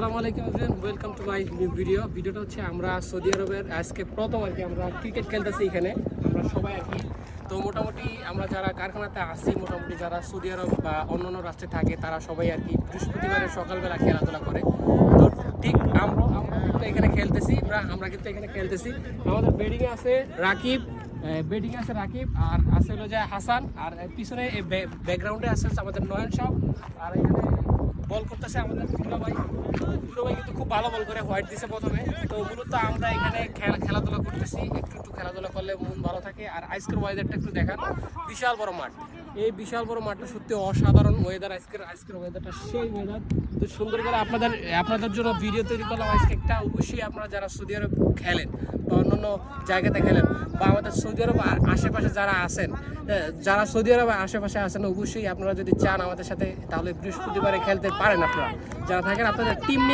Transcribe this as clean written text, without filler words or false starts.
আসসালামু আলাইকুম everyone, welcome to my new ভিডিওটা হচ্ছে আমরা সৌদি আরবের আজকে প্রথম আর কি আমরা ক্রিকেট খেলতেছি এখানে আমরা সবাই আর কি। তো মোটামুটি আমরা যারা কারখানাতে আসি, মোটামুটি যারা সৌদি আরব বা অন্যান্য রাষ্ট্রে থাকে তারা সবাই আর কি বৃহস্পতিবারের সকালবেলা খেলাধুলা করে। তো ঠিক আমরা কিন্তু এখানে খেলতেছি, আমাদের ব্যাটিংয়ে আছে রাকিব আর আছে হলো যে হাসান, আর পিছনে ব্যাকগ্রাউন্ডে আছে আমাদের নয়ন সাহ, আর এখানে বল করতেছে আমাদের দুলাভাই কিন্তু খুব ভালো বল করে, হোয়াইট দিছে প্রথমে। তো মূলত আমরা এখানে খেলাধুলা করতেছি, একটু খেলাধুলা করলে মন ভালো থাকে। আর আজকের ওয়েদারটা একটু দেখান, বিশাল বড় মাঠ, এই বিশাল বড় মাঠটা সত্যি অসাধারণ ওয়েদার। আজকের ওয়েদারটা সেই ওয়েদার। তো সুন্দর করে আপনাদের জন্য ভিডিও তৈরি করলাম আজকে একটা। অবশ্যই আপনারা যারা সৌদি আরব খেলেন বা অন্যান্য জায়গাতে খেলেন বা আমাদের সৌদি আরব আশেপাশে যারা আছেন, অবশ্যই আপনারা যদি চান আমাদের সাথে, তাহলে বৃহস্পতিবারে খেলতে পারেন। আপনারা যারা থাকেন আপনাদের টিম নিয়ে